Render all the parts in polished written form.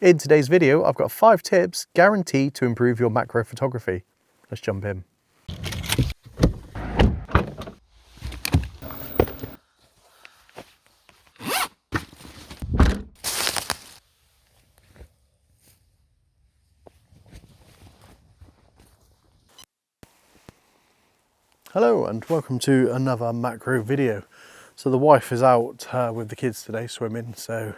In today's video, I've got 5 tips guaranteed to improve your macro photography. Let's jump in. Hello and welcome to another macro video. So the wife is out with the kids today swimming, so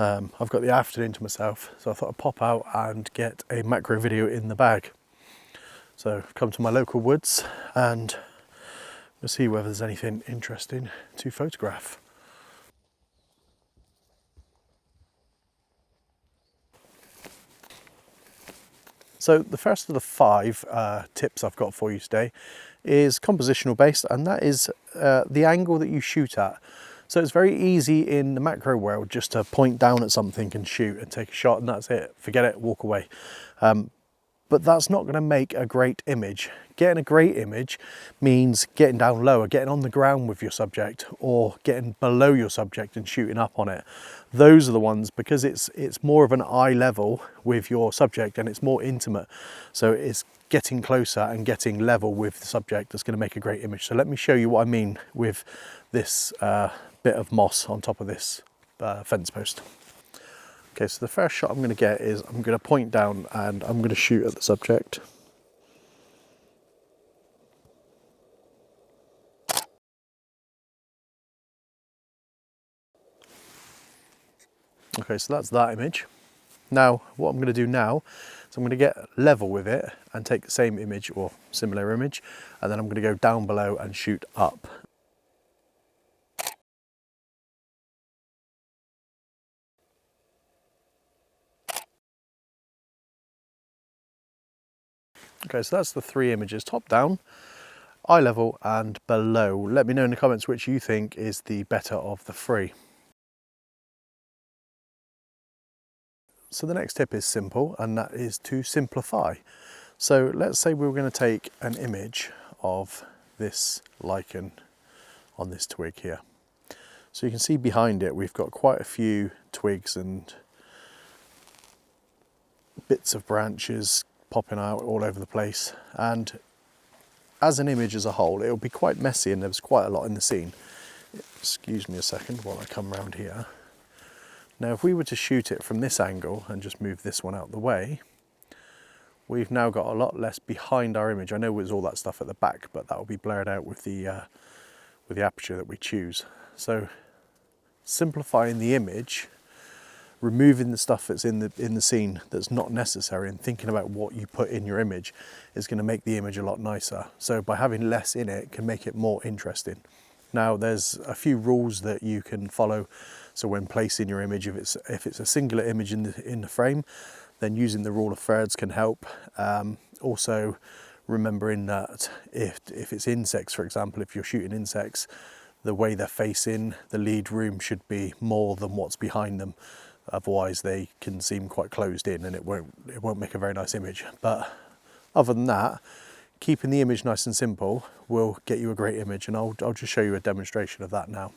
I've got the afternoon to myself, so I thought I'd pop out and get a macro video in the bag. So I've come to my local woods and we'll see whether there's anything interesting to photograph. So the first of the 5 tips I've got for you today is compositional based, and that is the angle that you shoot at. So it's very easy in the macro world just to point down at something and shoot and take a shot and that's it, forget it, walk away. But that's not going to make a great image. Getting a great image means getting down lower, getting on the ground with your subject, or getting below your subject and shooting up on it. Those are the ones, because it's more of an eye level with your subject and it's more intimate. So it's getting closer and getting level with the subject that's going to make a great image. So let me show you what I mean with this bit of moss on top of this fence post. Okay, so the first shot I'm going to get is I'm going to point down and I'm going to shoot at the subject. Okay, so that's that image. Now, what I'm going to do now is I'm going to get level with it and take the same image or similar image, and then I'm going to go down below and shoot up. Okay, so that's the 3 images, top down, eye level and below. Let me know in the comments which you think is the better of the 3. So the next tip is simple, and that is to simplify. So let's say we were going to take an image of this lichen on this twig here. So you can see behind it we've got quite a few twigs and bits of branches popping out all over the place, and as an image as a whole it'll be quite messy and there's quite a lot in the scene. Excuse me a second while I come around here. Now if we were to shoot it from this angle and just move this one out the way, we've now got a lot less behind our image. I know there's all that stuff at the back, but that will be blurred out with the aperture that we choose. So simplifying the image, removing the stuff that's in the scene that's not necessary, and thinking about what you put in your image is going to make the image a lot nicer. So by having less in it can make it more interesting. Now there's a few rules that you can follow. So when placing your image, if it's a singular image in the frame, then using the rule of thirds can help. Also remembering that if it's insects, for example, if you're shooting insects, the way they're facing the lead room should be more than what's behind them. Otherwise they can seem quite closed in and it won't make a very nice image. But other than that, keeping the image nice and simple will get you a great image, and I'll just show you a demonstration of that now.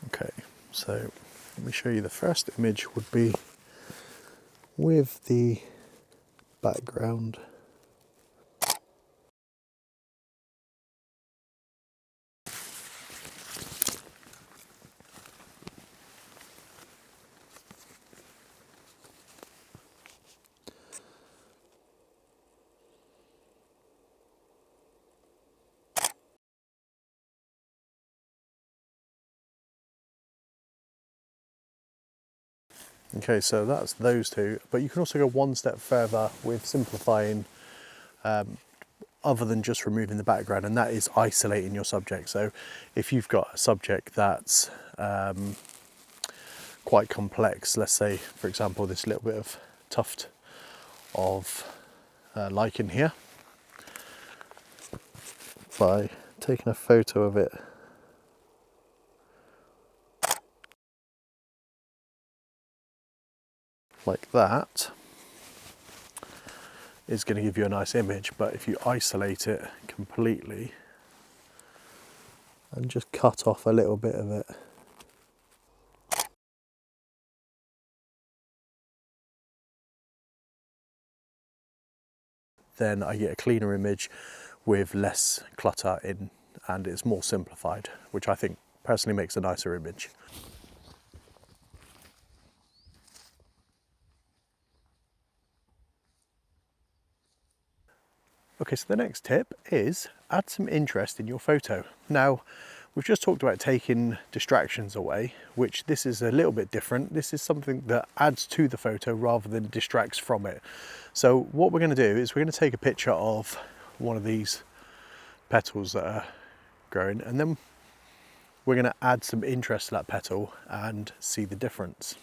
Okay, so let me show you. The first image would be with the background. Okay, so that's those 2, but you can also go one step further with simplifying, other than just removing the background, and that is isolating your subject. So if you've got a subject that's quite complex, let's say for example this little bit of tuft of lichen here, by taking a photo of it like that, is going to give you a nice image. But if you isolate it completely, and just cut off a little bit of it. Then I get a cleaner image with less clutter in, and it's more simplified, which I think personally makes a nicer image. Okay, so the next tip is add some interest in your photo. Now, we've just talked about taking distractions away, which this is a little bit different. This is something that adds to the photo rather than distracts from it. So what we're going to do is we're going to take a picture of one of these petals that are growing, and then we're going to add some interest to that petal and see the difference.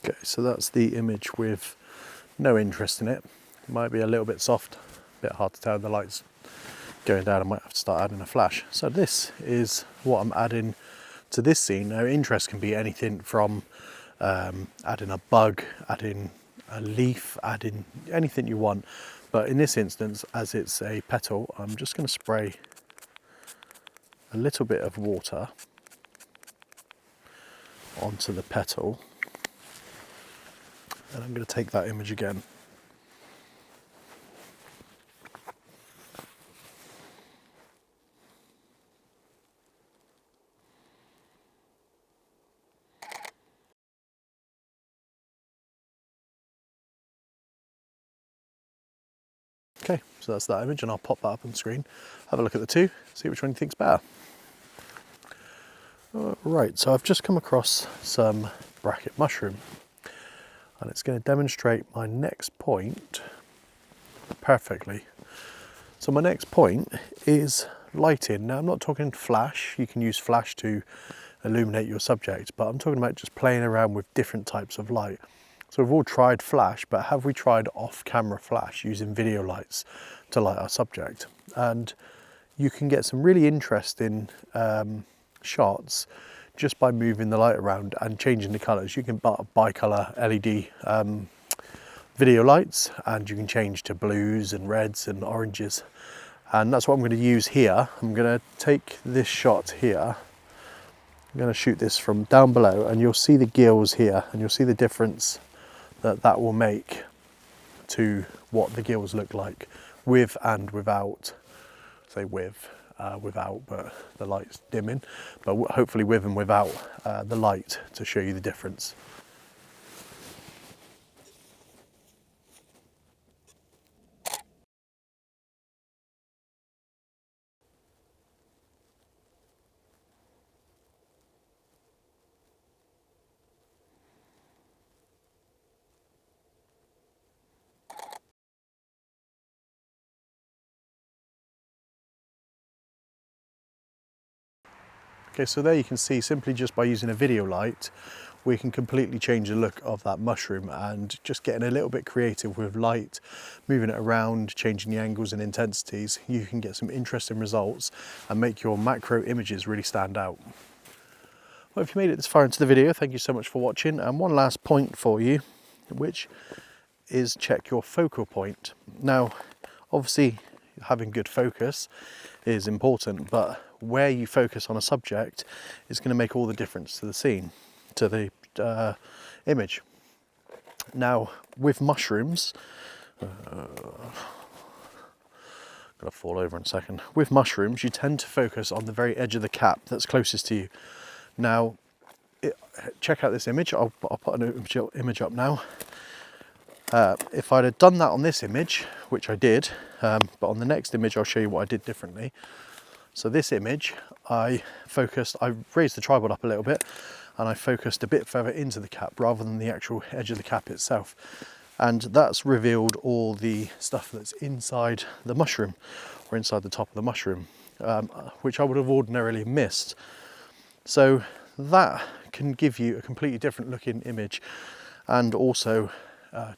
Okay, so that's the image with no interest in it. Might be a little bit soft, a bit hard to tell. The light's going down. I might have to start adding a flash. So this is what I'm adding to this scene. Now, interest can be anything from adding a bug, adding a leaf, adding anything you want. But in this instance, as it's a petal, I'm just going to spray a little bit of water onto the petal. And I'm going to take that image again. Okay, so that's that image, and I'll pop that up on the screen. Have a look at the two, see which one you think's better. Right, so I've just come across some bracket mushroom, and it's going to demonstrate my next point perfectly. So my next point is lighting. Now, I'm not talking flash. You can use flash to illuminate your subject, but I'm talking about just playing around with different types of light. So we've all tried flash, but have we tried off-camera flash using video lights to light our subject? And you can get some really interesting shots just by moving the light around and changing the colours. You can buy bi-colour LED video lights, and you can change to blues and reds and oranges. And that's what I'm going to use here. I'm going to take this shot here. I'm going to shoot this from down below, and you'll see the gills here, and you'll see the difference that will make to what the gills look like with and without. Say without, but the light's dimming, but hopefully with and without the light to show you the difference. Okay, so there you can see, simply just by using a video light, we can completely change the look of that mushroom, and just getting a little bit creative with light, moving it around, changing the angles and intensities, you can get some interesting results and make your macro images really stand out. Well, if you made it this far into the video, thank you so much for watching. And one last point for you, which is check your focal point. Now, obviously, having good focus is important, but where you focus on a subject is going to make all the difference to the scene, to the image. Now, with mushrooms, gonna fall over in a second. With mushrooms, you tend to focus on the very edge of the cap that's closest to you. Now, check out this image. I'll put an image up now. If I'd have done that on this image, which I did, but on the next image I'll show you what I did differently. So this image, I raised the tripod up a little bit, and I focused a bit further into the cap rather than the actual edge of the cap itself. And that's revealed all the stuff that's inside the mushroom, or inside the top of the mushroom, which I would have ordinarily missed. So that can give you a completely different looking image, and also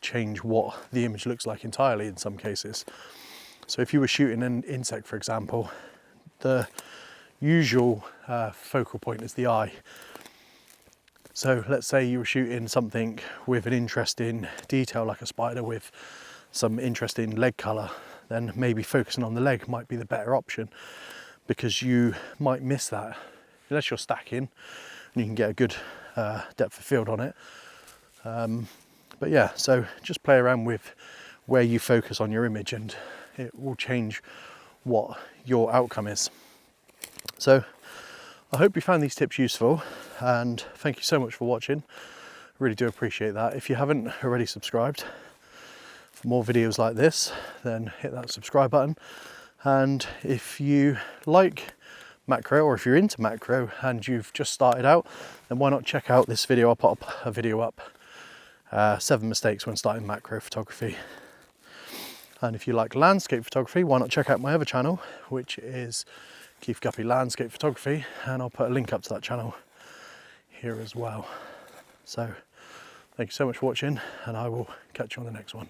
change what the image looks like entirely in some cases. So if you were shooting an insect, for example, the usual focal point is the eye. So let's say you were shooting something with an interesting detail like a spider with some interesting leg colour, then maybe focusing on the leg might be the better option, because you might miss that unless you're stacking and you can get a good depth of field on it. But yeah, so just play around with where you focus on your image and it will change what your outcome is. So I hope you found these tips useful, and thank you so much for watching. I really do appreciate that. If you haven't already subscribed for more videos like this, then hit that subscribe button. And if you like macro, or if you're into macro and you've just started out, then why not check out this video. I'll put up a video up, 7 mistakes when starting macro photography. And if you like landscape photography, why not check out my other channel, which is Keith Guppy Landscape Photography, and I'll put a link up to that channel here as well. So thank you so much for watching, and I will catch you on the next one.